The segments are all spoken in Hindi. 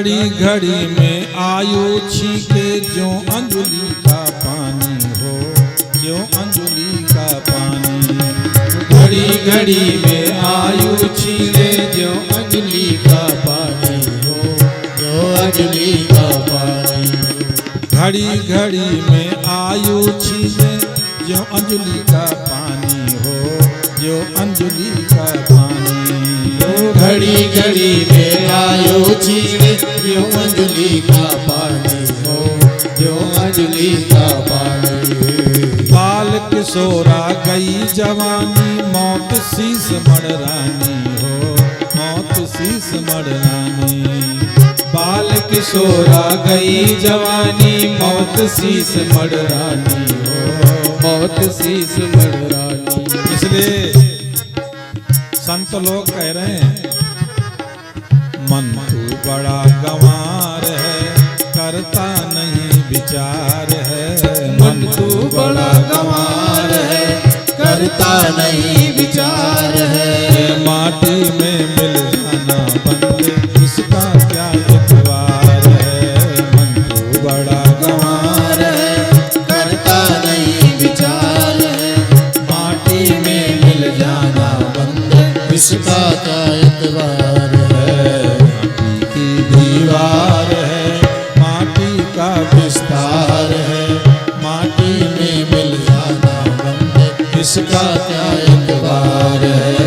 घड़ी घड़ी में आयु छीके जो अंजलि का पानी हो, जो अंजलि का पानी। घड़ी घड़ी में आयु छीले जो अंजलि का पानी हो, जो अंजलि का पानी। घड़ी घड़ी में आयु छीले जो अंजलि का पानी हो, जो अंजलि का पानी। घड़ी घड़ी में आयु छीले जो अंजलि का पानी हो, जो अंजलि का पानी। बाल किशोरा गई जवानी मौत शीस मड़रानी हो, मौत शीस मड़रानी। बाल किशोरा गई जवानी मौत शीस मड़रानी हो, मौत शीस मड़रानी। इसलिए संत लोग कह रहे हैं मन तू बड़ा गंवार है, करता नहीं विचार है। मन तू बड़ा गंवार है, करता नहीं विचार है। माटी में मिल जाना बंदे, इसका क्या एतबार है। मन तू बड़ा गंवार है, करता नहीं विचार है। माटी में मिल जाना बंदे, इसका क्या एतबार है। माटी की दीवार है, माटी का विस्तार है। माटी में मिल जाना बंदे, इसका क्या एतबार है।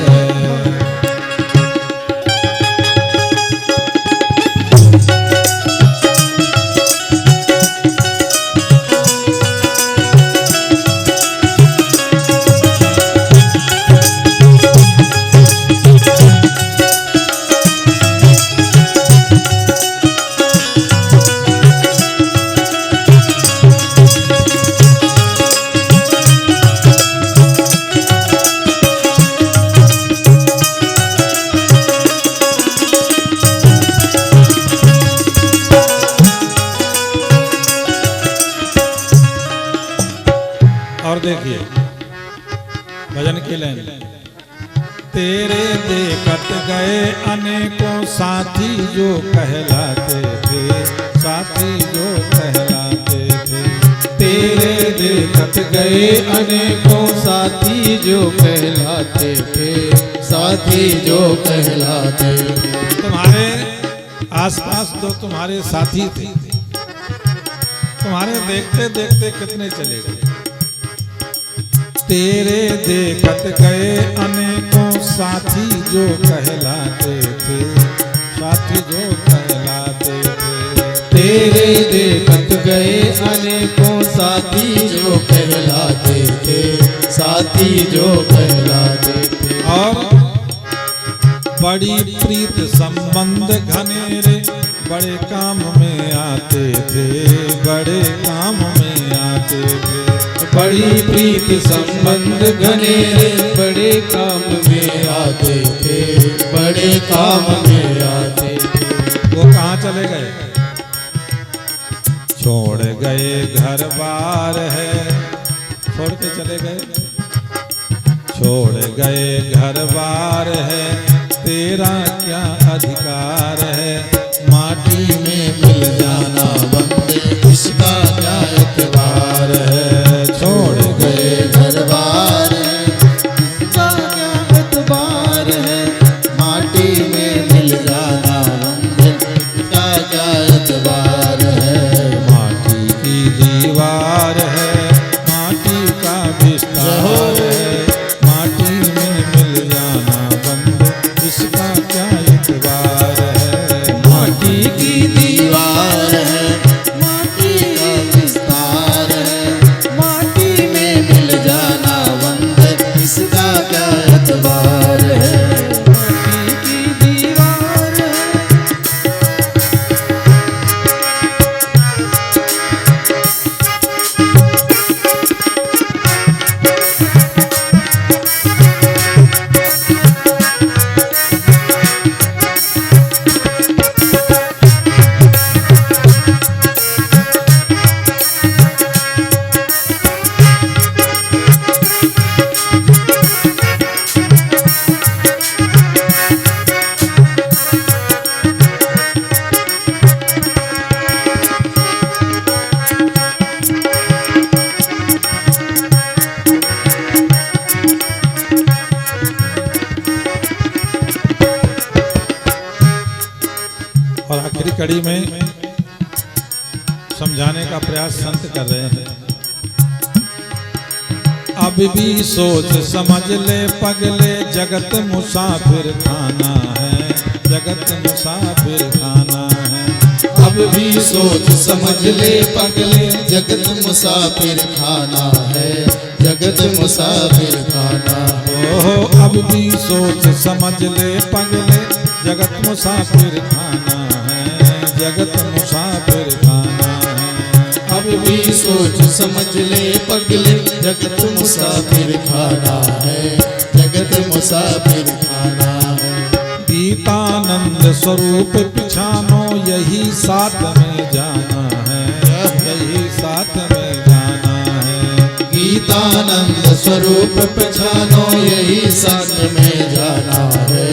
और देखिए भजन की लाइन। तेरे देखत गए अनेकों साथी जो कहलाते थे, साथी जो कहलाते थे। तेरे देखत गए अनेकों साथी जो कहलाते थे, साथी जो कहलाते थे। तुम्हारे आसपास तो तुम्हारे साथी थे, तुम्हारे देखते देखते कितने चले गए। तेरे देखत गए अनेकों साथी जो कहलाते थे, साथी जो कहलाते थे। तेरे देखत गए अनेकों साथी जो कहलाते थे, साथी जो कहलाते थे। और बड़ी प्रीत संबंध घनेरे बड़े काम में आते थे, बड़े काम में आते थे। बड़ी प्रीत संबंध घनेरे बड़े काम में आते थे, बड़े काम में आते थे। वो कहाँ चले गए? छोड़ गए घर बार है, छोड़ के चले गए। छोड़ गए घर बार है, तेरा क्या अधिकार है। माटी में मिल जाना बंदे, इसका क्या एतबार है। छोड़ गए घर बार है, इसका क्या एतबार है। माटी में मिल जाना बंदे, इसका क्या एतबार है। माटी की दीवार है, माटी का विस्तार है। माटी में मिल जाना बंदे, इसका क्या एतबार है। माटी की दीवार है, कड़ी में समझाने का प्रयास संत कर रहे हैं। अब भी सोच समझ ले पगले, जगत मुसाफिर खाना है, जगत मुसाफिर खाना है। अब भी सोच समझ ले पगले, जगत मुसाफिर खाना है, जगत मुसाफिर खाना है। ओह अब भी सोच समझ ले पगले, जगत मुसाफिर खाना है, जगत मुसाफिर खाना है। अब भी सोच समझ ले पगले, जगत मुसाफिर खाना है, जगत मुसाफिर खाना है। गीतानंद स्वरूप पिछानो, यही साथ में जाना है, यही साथ में जाना है। गीतानंद स्वरूप पहचानो, यही साथ में जाना है,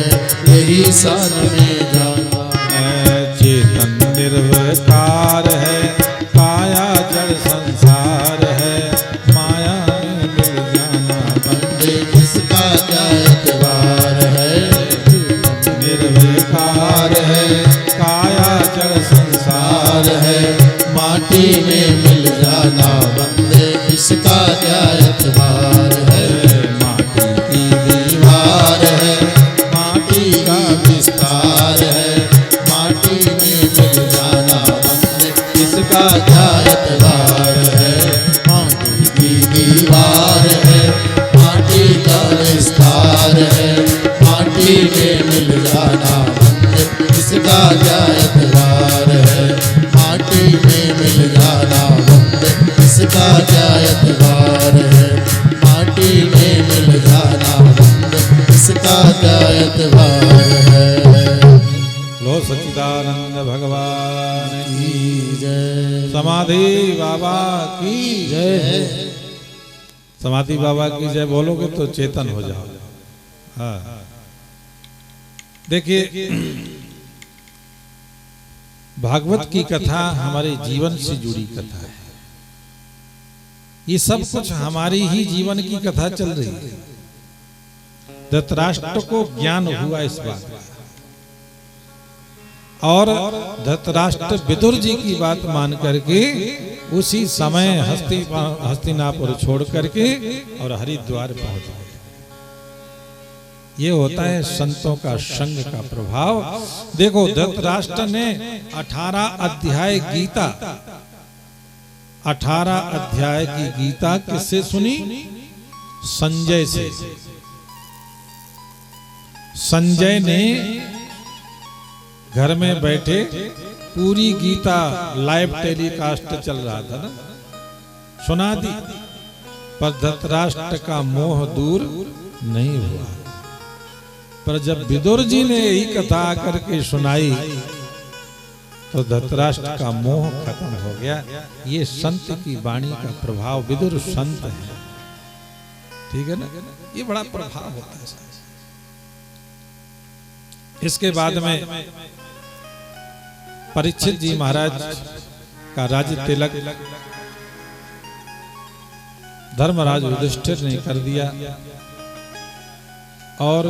यही साथ में जाना है। चेतन निर्विकार है, काया जड़ संसार है, माया में मिल जाना बंदे किसका क्या एतबार है। निर्विकार है, काया जड़ संसार है, माटी में मिल जाना बंदे किसका क्या एतबार है। माटी की दीवार है, माटी का विस्तार है, माटी में मिल जाना बंदे किसका क्या एतबार है। माटी की दीवार है, माटी का विस्तार है, माटी में मिल जाना बंदे किसका क्या एतबार है। माटी में मिल जाना बंदे किसका क्या एतबार है। माटी में मिल जाना बंदे किसका क्या एतबार है। लो सच्चिदानंद भगवान की जय। समाधि बाबा की जय। समाधि बाबा की जय बोलोगे तो चेतन हो जाओ। हाँ देखिए, भागवत की कथा हमारे जीवन से जुड़ी कथा है। ये सब कुछ हमारी ही जीवन की कथा चल रही है। धृतराष्ट्र को ज्ञान हुआ इस बात का, और धृतराष्ट्र विदुर जी की बात मान करके उसी समय हस्तिनापुर छोड़ करके और हरिद्वार पहुंच गए। ये होता है संतों का संग का प्रभाव। देखो धृतराष्ट्र ने 18 अध्याय गीता, 18 अध्याय की गीता किससे सुनी? संजय से। संजय ने घर में बैठे पूरी गीता लाइव टेलीकास्ट चल रहा था ना, सुना दी, पर धृतराष्ट्र का मोह दूर नहीं हुआ। पर जब विदुर जी ने यही कथा करके सुनाई तो धृतराष्ट्र का मोह खत्म हो गया। ये संत की वाणी का प्रभाव, विदुर संत है, ठीक है ना, ये बड़ा प्रभाव होता है। इसके बाद में परीक्षित जी महाराज का राज्य तिलक धर्मराज युधिष्ठिर ने कर दिया और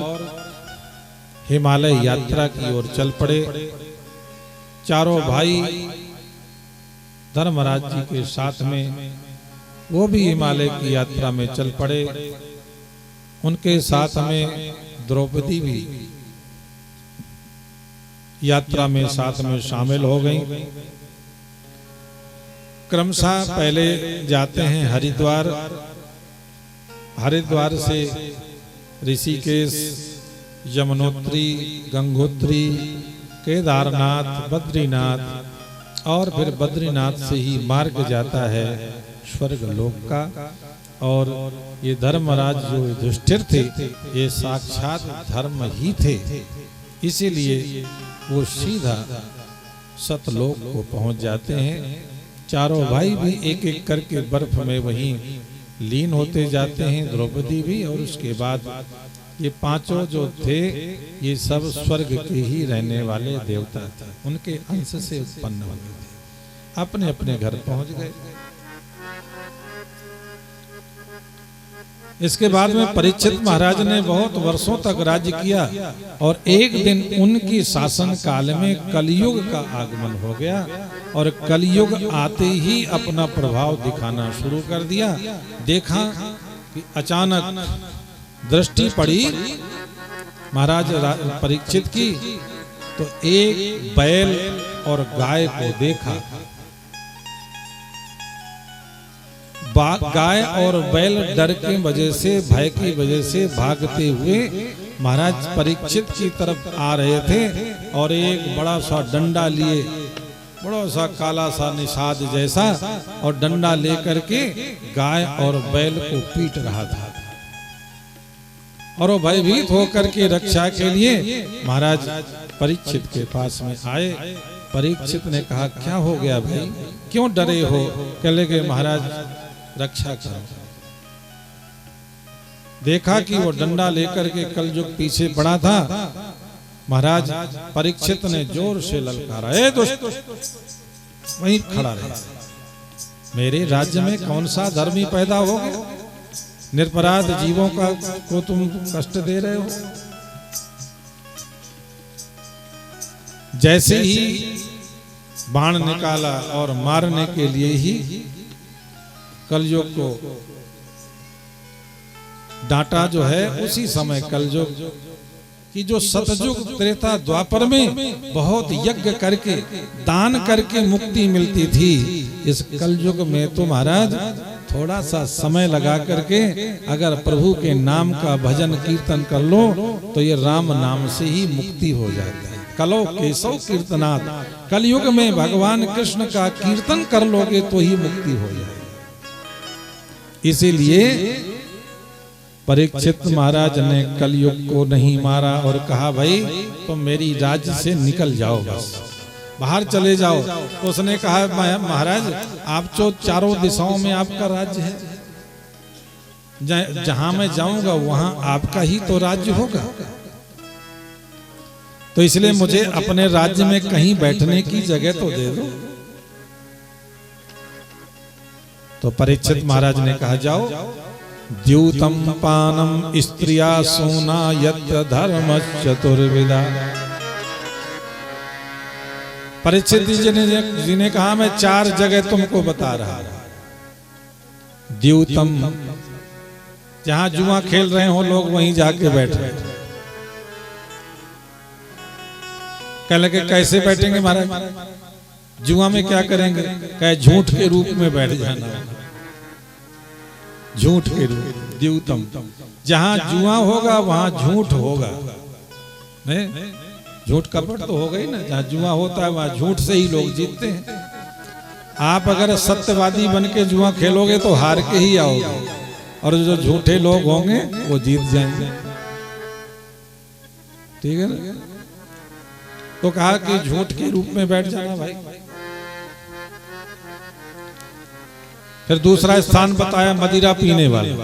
हिमालय यात्रा की ओर चल पड़े। चारों भाई धर्मराज जी के साथ में वो भी हिमालय की यात्रा में चल पड़े। उनके साथ में द्रौपदी भी यात्रा में साथ में शामिल हो गई। क्रमशः पहले जाते हैं हरिद्वार, हरिद्वार से ऋषिकेश, यमुनोत्री, गंगोत्री, केदारनाथ, बद्रीनाथ और फिर बद्रीनाथ से ही मार्ग जाता है स्वर्ग लोक का। और ये धर्मराज जो युधिष्ठिर थे ये साक्षात धर्म ही थे, इसीलिए वो सीधा सतलोक को पहुंच जाते हैं। चारों भाई भी एक एक करके बर्फ में वहीं लीन होते जाते हैं, द्रौपदी भी, और उसके बाद ये पांचों जो थे ये सब स्वर्ग के ही रहने वाले देवता थे, उनके अंश से उत्पन्न हुए थे, अपने अपने घर पहुंच गए। इसके बाद में परीक्षित महाराज ने बहुत वर्षों तक राज्य किया और एक दिन उनकी शासन काल में कलयुग का आगमन हो गया और कलयुग आते ही अपना प्रभाव दिखाना शुरू कर दिया। देखा कि अचानक दृष्टि पड़ी महाराज परीक्षित की, तो एक बैल और गाय को देखा। गाय और बैल डर की वजह से, भय की वजह से भागते हुए महाराज परीक्षित की तरफ आ रहे थे और एक बड़ा सा डंडा लिए, बड़ा सा काला सा निषाद जैसा, और डंडा लेकर के गाय और बैल को पीट रहा था। और वो भयभीत होकर के रक्षा के लिए महाराज परीक्षित के पास में आए। परीक्षित ने कहा, क्या हो गया भाई, क्यों डरे हो? कह लगे महाराज रक्षा करो। देखा कि वो डंडा लेकर के कलयुग पीछे पड़ा था। महाराज परीक्षित ने जोर से ललकारा, ए दुष्ट, वहीं खड़ा रहे, मेरे राज्य में कौन सा धर्मी पैदा हो गया? निरपराध जीवों को तुम कष्ट दे रहे हो। जैसे ही बाण निकाला और मारने के लिए ही कलयुग को डांटा जो है, उसी समय कलयुग कि जो सतयुग त्रेता द्वापर में बहुत यज्ञ करके दान करके मुक्ति मिलती थी, इस कलयुग में तो महाराज थोड़ा सा समय लगा करके अगर प्रभु के नाम का भजन कीर्तन कर लो तो ये राम नाम से ही मुक्ति हो जाती है। कलो केशव कीर्तनाथ, कलयुग में भगवान कृष्ण का कीर्तन कर लोगे तो ही मुक्ति हो जाएगी। इसीलिए परीक्षित महाराज ने कलयुग को नहीं मारा और कहा, भाई तुम मेरी राज्य से निकल जाओ, बस बाहर चले जाओ। तो उसने कहा, महाराज आप तो चारों दिशाओं में आपका राज्य है, जहां मैं जाऊंगा वहां आपका ही तो राज्य होगा, तो इसलिए मुझे अपने राज्य में कहीं बैठने की जगह तो दे दो। तो परीक्षित महाराज ने कहा, जाओ, द्यूतम पानम स्त्रिया सोना यत्र धर्म चतुर्विदा। परीक्षित जी ने कहा, मैं 4 जगह तुमको बता रहा हूं। द्यूतम, जहां जुआ खेल रहे हो लोग वहीं जाके बैठे। कह लगे कैसे बैठेंगे महाराज, जुआ में क्या करेंगे? कहे झूठ के रूप में बैठ जाना, झूठ के रूप। द्यूतम, जहां जुआ होगा वहां झूठ होगा, झूठ कपट तो होगा ही ना। जहां जुआ होता है वहां झूठ से ही लोग जीतते हैं। आप अगर सत्यवादी बन के जुआ खेलोगे तो हार के ही आओगे, और जो झूठे लोग होंगे वो जीत जाएंगे। ठीक है ना? तो कहा कि झूठ के रूप में बैठ जाना भाई। फिर दूसरा स्थान बताया मदिरा पीने वाले,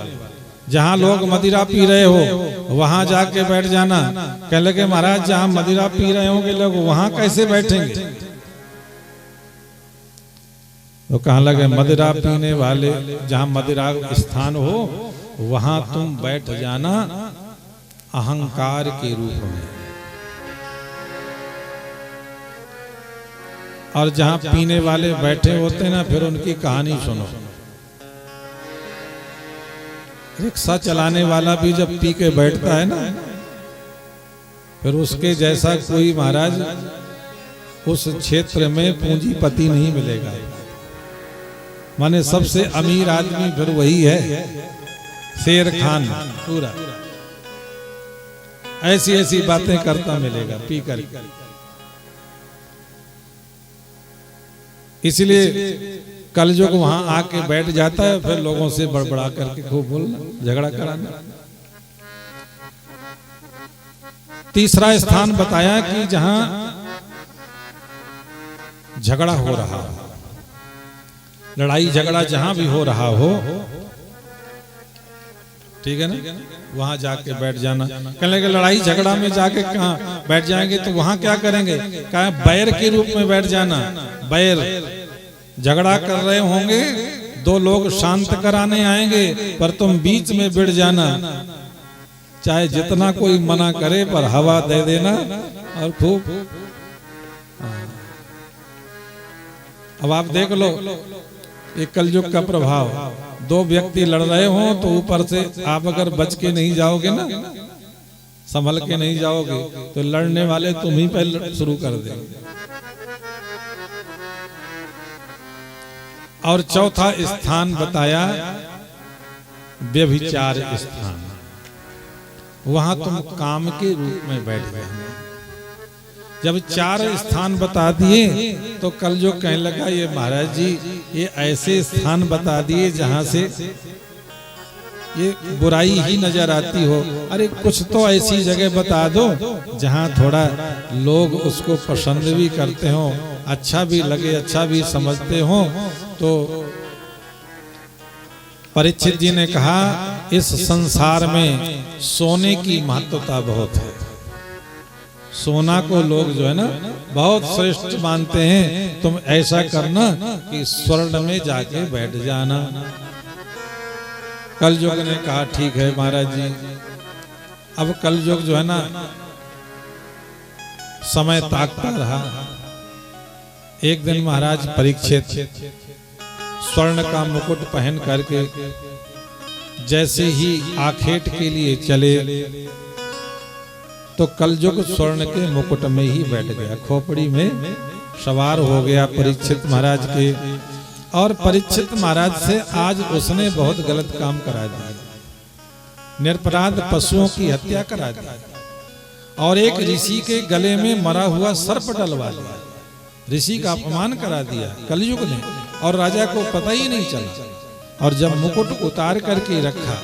जहां लोग मदिरा पी रहे हो वहां जाके बैठ जाना। कह लगे महाराज जहां मदिरा पी रहे होंगे लोग वहां कैसे बैठेंगे? तो कहने लगे मदिरा पीने वाले जहां मदिरा स्थान हो वहां तुम बैठ जाना अहंकार के रूप में, और जहां पीने वाले बैठे होते ना फिर उनकी कहानी सुनो। रिक्शा चलाने वाला भी जब पी के बैठता है ना, फिर उसके जैसा कोई महाराज उस क्षेत्र में पूंजीपति नहीं मिलेगा। माने सबसे अमीर आदमी फिर वही है, शेर खान पूरा। ऐसी ऐसी बातें करता मिलेगा पी कर। इसलिए कलयुग वहां आके बैठ जाता है, फिर लोगों से बड़बड़ा करके खूब बोलना, झगड़ा कराना। तीसरा स्थान बताया कि जहां झगड़ा हो रहा हो, लड़ाई झगड़ा जहां भी हो रहा हो, ठीक है ना, वहां जाके बैठ जाना। कहने लगे लड़ाई झगड़ा में जाके कहाँ बैठ जाएंगे तो वहां क्या करेंगे? कहा बैर के रूप में बैठ जाना। बैर झगड़ा कर रहे होंगे दो लोग शांत कराने आएंगे पर तुम बीच में बिड़ जाना, चाहे जितना कोई मना करे पर हवा दे देना और खूब। अब आप देख लो एक कलयुग का प्रभाव, दो व्यक्ति लड़ रहे हो तो ऊपर से आप अगर बच के नहीं जाओगे ना, संभल के नहीं जाओगे तो लड़ने वाले तुम ही पहले शुरू कर देंगे। और चौथा स्थान बताया व्यभिचार स्थान, वहां तुम काम के रूप में बैठ गए। जब चार स्थान बता दिए तो कल जो कहने लगा ये महाराज जी ये ऐसे स्थान बता दिए जहां से ये बुराई ही नजर आती हो, अरे कुछ तो ऐसी जगह बता दो जहां थोड़ा लोग उसको पसंद भी करते हो, अच्छा भी लगे, अच्छा भी समझते हो। तो परीक्षित जी ने कहा इस संसार में सोने की महत्वता बहुत है। सोना को लोग जो है ना बहुत श्रेष्ठ मानते हैं। तुम ऐसा करना कि स्वर्ण में जाके बैठ जाना। कलयुग ने कहा ठीक है महाराज जी। अब कलयुग जो है ना समय ताकता रहा। एक दिन महाराज परीक्षित स्वर्ण का मुकुट पहन करके जैसे ही आखेट के लिए चले तो कलयुग स्वर्ण के मुकुट में ही बैठ गया, खोपड़ी में सवार हो गया परीक्षित महाराज के। और परीक्षित महाराज से आज उसने बहुत गलत काम करा दिया, निरपराध पशुओं की हत्या करा दी और एक ऋषि के गले में मरा हुआ सर्प डलवा दिया। ऋषि का अपमान करा दिया कलयुग ने और राजा को पता ही नहीं चला। और जब मुकुट उतार करके रखा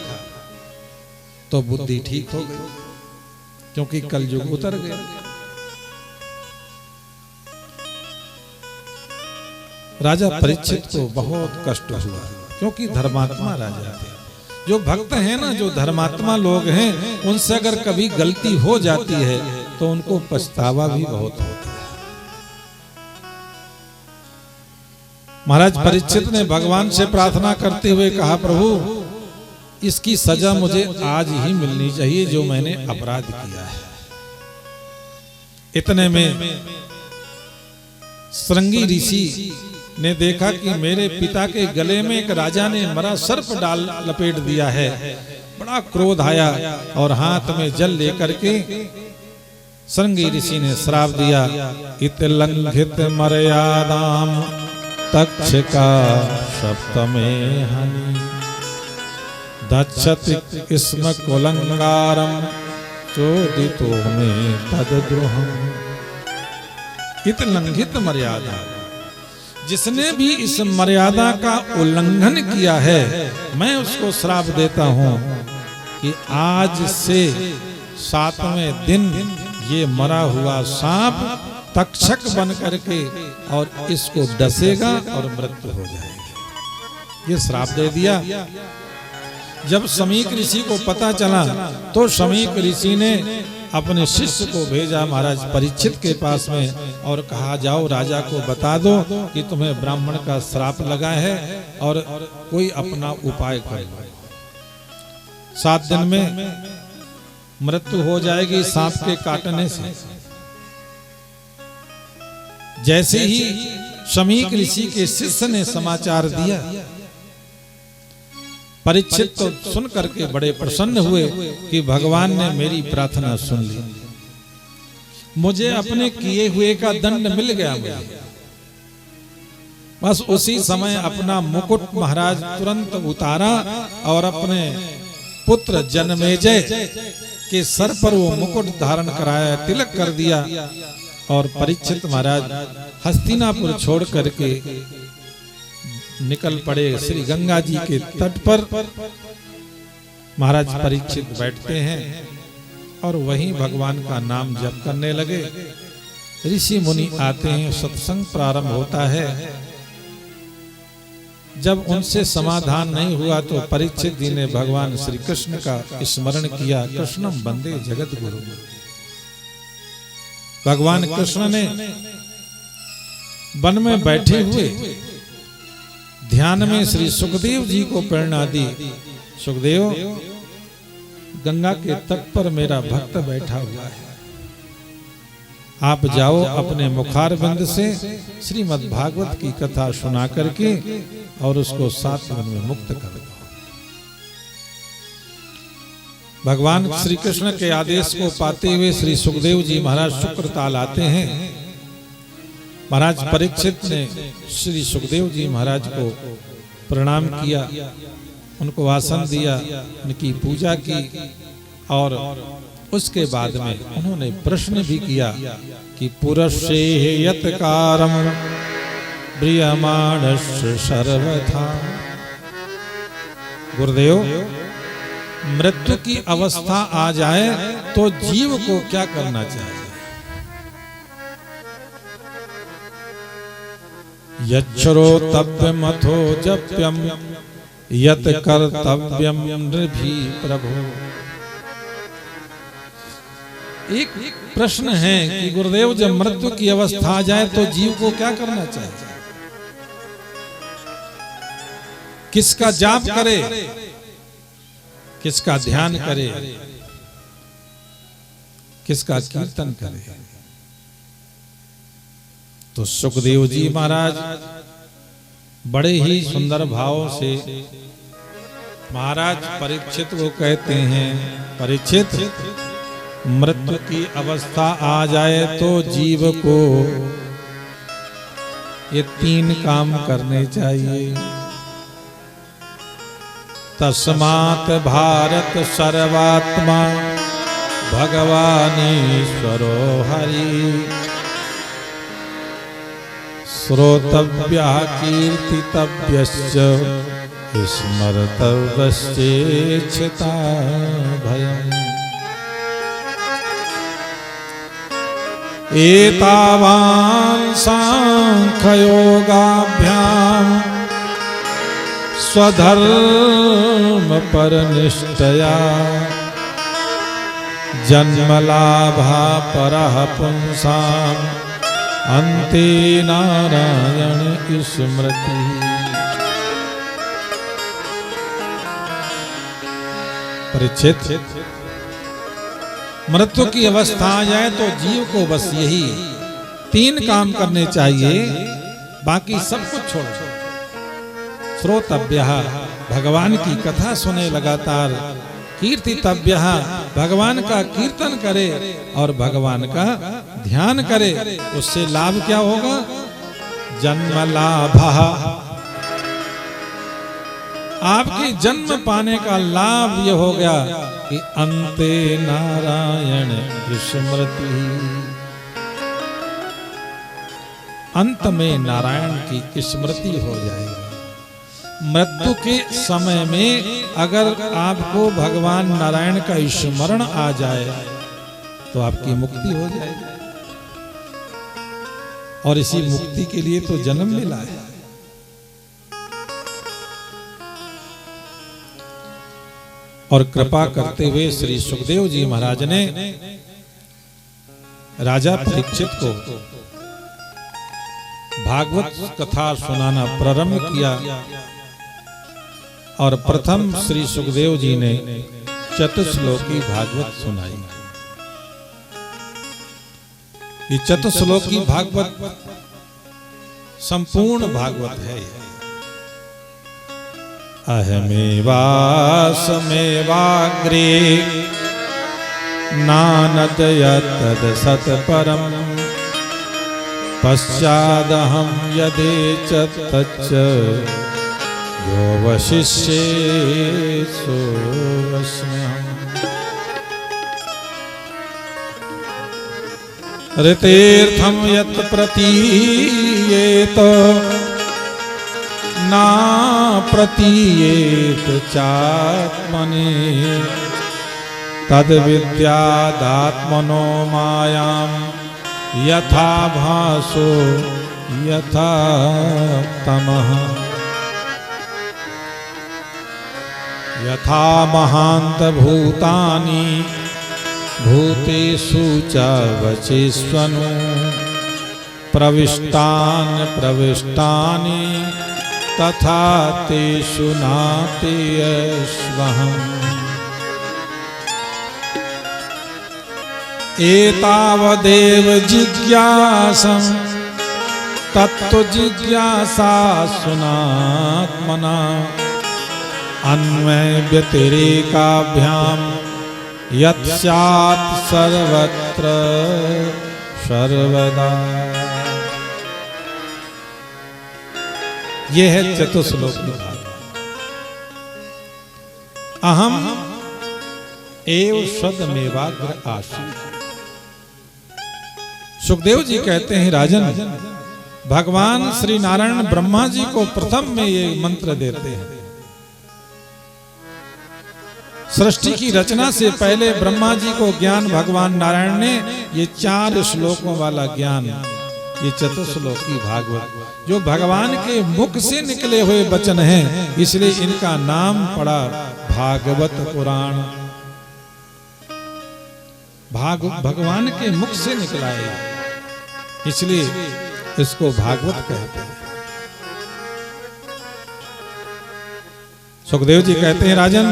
तो बुद्धि ठीक हो गई, क्योंकि कलयुग उतर गया। राजा परीक्षित को बहुत कष्ट हुआ, क्योंकि धर्मात्मा राजा थे। जो भक्त हैं ना, जो धर्मात्मा लोग हैं, उनसे अगर कभी गलती हो जाती है तो उनको पछतावा भी बहुत होता है। महाराज परीक्षित ने भगवान से प्रार्थना करते हुए कहा, प्रभु इसकी सजा मुझे आज ही मिलनी चाहिए जो मैंने अपराध किया है। इतने में श्रृंगी ऋषि ने देखा कि मेरे पिता के गले में एक राजा ने मरा सर्प डाल लपेट दिया है। बड़ा क्रोध आया और हाथ में जल लेकर के श्रृंगी ऋषि ने श्राप दिया, इत लंघित मर्यादाम तक्षका सप्तमे हनि दक्षति स्म कुलंगारम चोदितो में तद्द्रोहम। इत लंघित मर्यादा, जिसने भी इस मर्यादा का उल्लंघन किया है मैं उसको श्राप देता हूं कि आज से 7वें दिन ये मरा हुआ सांप तक्षक बन करके और इसको डसेगा और मृत्यु हो जाएगी। ये श्राप दे दिया। जब शमीक ऋषि को पता चला तो शमीक ऋषि ने अपने शिष्य को भेजा महाराज परीक्षित के पास में और कहा, जाओ राजा को बता दो कि तुम्हें ब्राह्मण का श्राप लगा है और कोई अपना उपाय करो। 7 दिन में मृत्यु हो जाएगी सांप के काटने से। जैसे ही शमीक ऋषि के शिष्य ने समाचार दिया, परीक्षित तो सुन करके बड़े प्रसन्न हुए कि भगवान ने मेरी प्रार्थना सुन ली, मुझे अपने किए हुए का दंड मिल गया। मुझे बस उसी समय अपना मुकुट महाराज तुरंत उतारा और अपने पुत्र जनमेजय के सर पर वो मुकुट धारण कराया, तिलक कर दिया और परीक्षित महाराज हस्तिनापुर छोड़ करके निकल पड़े। श्री गंगा जी के तट पर महाराज परीक्षित बैठते हैं और वहीं भगवान का नाम जप करने लगे। ऋषि मुनि आते हैं, सत्संग प्रारंभ होता है। जब उनसे समाधान नहीं हुआ तो परीक्षित जी ने भगवान श्री कृष्ण का स्मरण किया। कृष्णम वंदे जगत गुरु। भगवान कृष्ण ने वन में बैठे हुए ध्यान में श्री सुखदेव जी को प्रेरणा दी, सुखदेव गंगा के तट पर मेरा भक्त बैठा हुआ है, आप जाओ अपने मुखारबिंद से श्रीमद् भागवत की कथा सुना करके और उसको 7 दिन में मुक्त कर दो। भगवान श्री कृष्ण के आदेश को पाते हुए श्री सुखदेव जी महाराज शुक्रताल आते हैं। महाराज परीक्षित ने श्री सुखदेव जी महाराज को प्रणाम किया, उनको आसन दिया, उनकी पूजा की और उसके बाद में उन्होंने प्रश्न भी किया कि पुरुषे यत्कारम प्रियमाणस्य सर्वथा। गुरुदेव, मृत्यु की अवस्था आ जाए तो जीव को क्या करना चाहिए? यच्छ्रोतव्यम अथो जप्यम यत् कर्तव्यम नृभि प्रभु। एक प्रश्न है कि गुरुदेव, जब मृत्यु की अवस्था आ जाए तो जीव को क्या करना चाहिए? किसका जाप करे, किसका ध्यान करे, किसका कीर्तन करे? तो सुखदेव जी महाराज बड़े ही सुंदर भाव से महाराज परीक्षित को कहते हैं, परीक्षित, मृत्यु की अवस्था आ जाए तो जीव को ये 3 काम करने चाहिए। तस्मात् भारत सर्वात्मा भगवानीश्वरो हरि श्रोतव्यः कीर्तितव्यश्च स्मर्तव्यश्चेच्छता भयम्। एतावान् सांख्ययोगाभ्याम् स्वधर्म परनिष्ठया जन्मलाभा परः पुंसाम् अन्ते नारायण स्मृति। परीक्षित, मृत्यु की अवस्था आ जाए तो जीव को बस यही 3 काम करने चाहिए, बाकी सब कुछ छोड़ दो। श्रोतव्यः, भगवान की कथा सुने लगातार। कीर्तितव्यः, भगवान का कीर्तन करे और भगवान का ध्यान करे। उससे लाभ क्या होगा? जन्म लाभः, आपके जन्म पाने का लाभ यह हो गया कि अन्ते नारायण स्मृति, अंत में नारायण की स्मृति हो जाएगी। मृत्यु के समय में अगर आपको भगवान नारायण का स्मरण आ जाए तो आपकी मुक्ति हो जाएगी। और इसी मुक्ति के लिए तो जन्म मिला है। और कृपा करते हुए श्री सुखदेव जी महाराज ने राजा परीक्षित को भागवत कथा सुनाना प्रारंभ किया। और प्रथम श्री सुखदेव जी ने चतुश्लोकी भागवत सुनाई। ये चतुश्लोकी भागवत संपूर्ण भागवत है। अहमेवासमेवाग्रे नानद यत्तद् सत्परम् पश्चादहं यदेच तच्च यो वशिष्येषु वस्म्यहम्। ऋतेर्थं यत् प्रतीयेत ना प्रतीयेत चात्मनि तद्विद्यादात्मनो मायां यथा भासो यथा तमः। यथा महान्त भूतानि भूतेषु च वचेष्वनु प्रविष्टानि तथा तेषु नात्यश्वहम्। एतावदेव जिज्ञासं तत्त्वजिज्ञासा सुनात्मना अन्वय व्यतिरेकाभ्याम यत् स्यात् सर्वत्र सर्वदा। यह है चतुश्लोक भाग। अहम एव सदमेवाग्र आसु। सुखदेव जी कहते हैं राजन, भगवान श्री नारायण ब्रह्मा जी को प्रथम में ये मंत्र देते हैं। सृष्टि की रचना से पहले ब्रह्मा जी को ज्ञान भगवान नारायण ने ये 4 श्लोकों वाला ज्ञान, ये चतुश्लोकी भागवत जो भगवान के मुख से निकले हुए वचन हैं, इसलिए इनका नाम पड़ा भागवत पुराण। भगवान के मुख से निकला है, इसलिए इसको भागवत कहते हैं। सुखदेव जी कहते हैं राजन,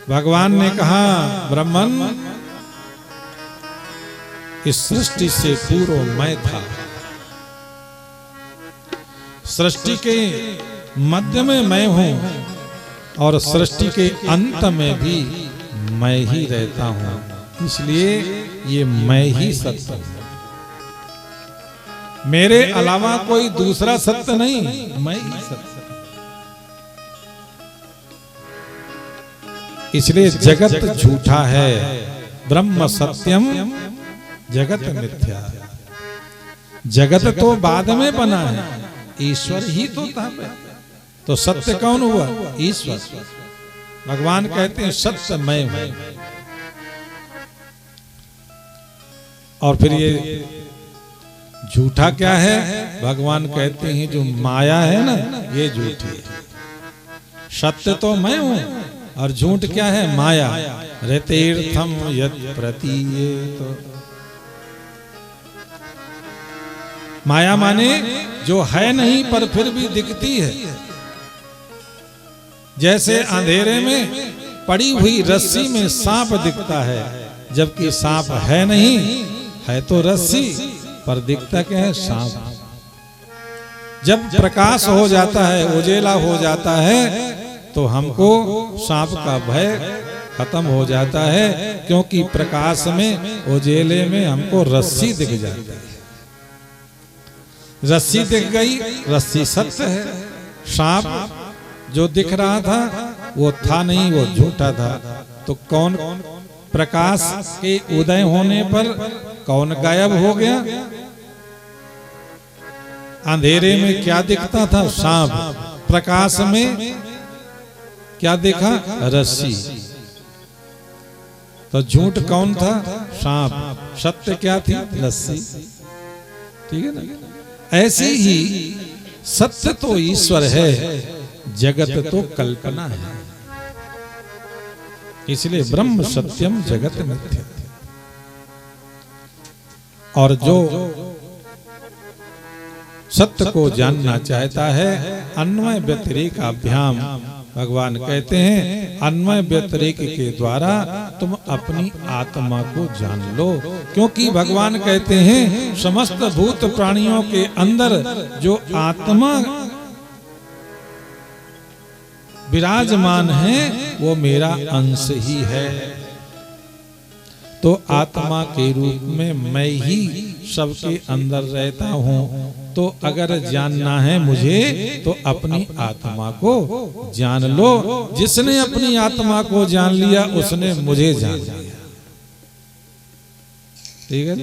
भगवान ने कहा ब्रह्मन, इस सृष्टि से पूर्व मैं था, सृष्टि के मध्य में मैं हूं और सृष्टि के अंत में भी मैं ही रहता हूं, इसलिए ये मैं ही सत्य हूं। मेरे अलावा कोई दूसरा सत्य नहीं, मैं ही सत्य। इसलिए जगत झूठा है, ब्रह्म सत्यम जगत मिथ्या। जगत तो बाद में बना है, ईश्वर ही तो था। तो सत्य कौन हुआ? ईश्वर। भगवान कहते हैं सत्य मैं हूं। और फिर ये झूठा क्या है? भगवान कहते हैं जो माया है ना, ये झूठी है। सत्य तो मैं हूं और झूठ क्या है? माया। रतेर्थम यत् प्रतीयेत। माया माने जो है नहीं पर फिर भी दिखती है। जैसे अंधेरे में पड़ी हुई रस्सी में सांप दिखता है, जबकि सांप है नहीं, है तो रस्सी पर दिखता क्या है? सांप। जब प्रकाश हो जाता है, उजेला हो जाता है, तो हमको सांप का भय खत्म हो जाता है, क्योंकि प्रकाश में, उजेले में हमको रस्सी दिख जाती है। रस्सी दिख गई, रस्सी सत्य है। सांप जो दिख रहा था वो था नहीं, वो झूठा था। तो कौन प्रकाश के उदय होने पर कौन गायब हो गया? अंधेरे में क्या दिखता था? सांप। प्रकाश में क्या देखा? रस्सी। तो झूठ कौन था? सांप। सत्य क्या थी? रस्सी। ठीक है ना? ऐसे ही सत्य तो ईश्वर है, जगत तो कल्पना है। इसलिए ब्रह्म सत्यम जगत मिथ्या। और जो सत्य को जानना चाहता है, अन्वय व्यतिरेक अभ्याम, भगवान कहते हैं अन्वय व्यतिरेक के द्वारा तुम अपनी आत्मा को जान लो। क्योंकि भगवान कहते हैं समस्त भूत प्राणियों के अंदर जो आत्मा विराजमान है वो मेरा अंश ही है। तो आत्मा के रूप में मैं ही सबके अंदर रहता हूँ। तो अगर जानना है मुझे तो अपनी आत्मा को जान लो। जिसने अपनी आत्मा को जान लिया उसने मुझे जान लिया। ठीक है?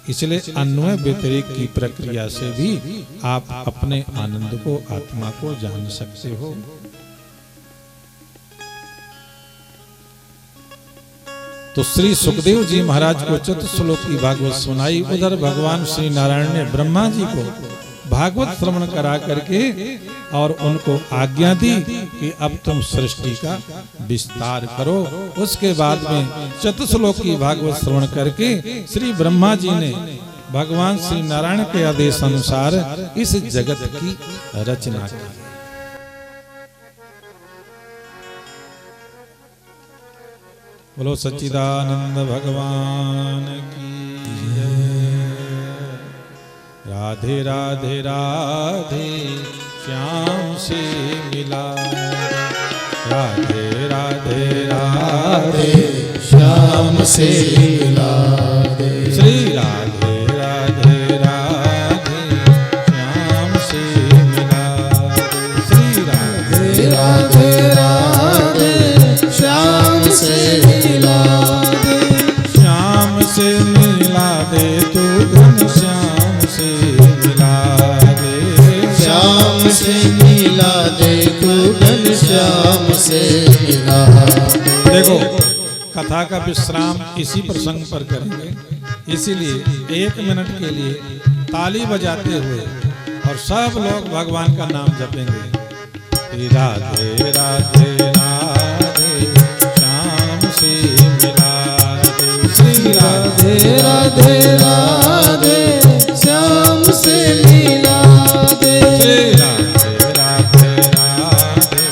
इसलिए अन्वय व्यतिरेक की प्रक्रिया से भी आप अपने आनंद को, आत्मा को जान सकते हो। तो श्री सुखदेव जी महाराज को चतुश्लोकी भागवत सुनाई। उधर भगवान श्री नारायण ने ब्रह्मा जी को भागवत श्रवण करा करके और उनको आज्ञा दी कि अब तुम सृष्टि का विस्तार करो। उसके बाद में चतुश्लोकी भागवत श्रवण करके श्री ब्रह्मा जी ने भगवान श्री नारायण के आदेश अनुसार इस जगत की रचना की। बोलो सच्चिदानंद भगवान की जय। राधे राधे राधे श्याम से मिला, राधे राधे राधे श्याम से मिला दे। श्री राधे राधे राधे श्याम से मिला दे। श्री राधे राधे राधे श्याम से मिला दे। श्याम से मिला दे तू घन श्याम से मिला दे। श्याम से मिला दे तू घन श्याम से मिला दे। देखो कथा का विश्राम इसी प्रसंग पर करेंगे, इसीलिए 1 मिनट के लिए ताली बजाते हुए और सब लोग भगवान का नाम जपेंगे। राधे राधे राधे श्याम से मिला दे। श्री राधे राधे राधे श्याम से मिला दे। श्री राधे राधे राधे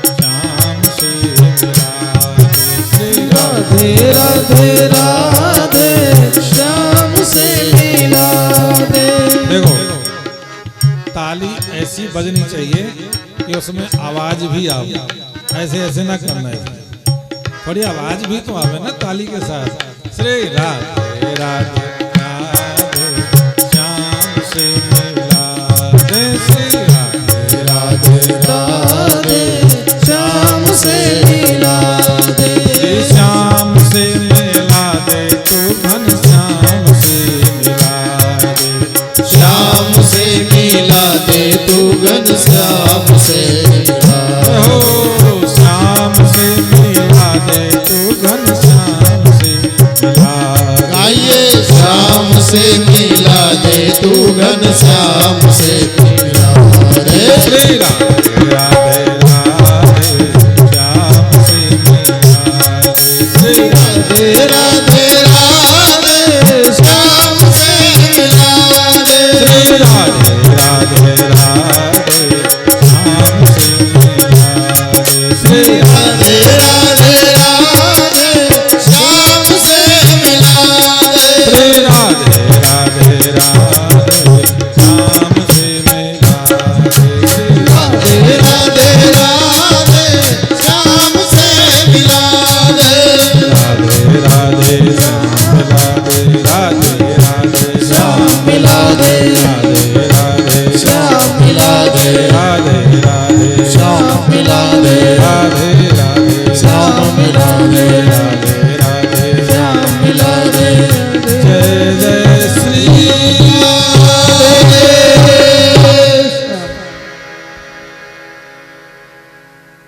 श्याम से मिला दे। श्री राधे राधे राधे श्याम से मिला दे। देखो ताली ऐसी बजनी चाहिए कि उसमें आवाज भी आवे, ऐसे ऐसे ना करना है, थोड़ी आवाज भी तो आवे ना ताली के साथ। श्री राधे राधे राधे श्याम से मिला दे। श्री राधे राधे राधे श्याम से मिला दे। श्याम से मिला दे तू घन श्याम से मिला दे। श्याम से मिला दे तू घन श्याम से मिला दे। हो श्याम से मिला दे तू घन श्याम से मिला दे। आइए श्याम से मिला दे तू घन श्याम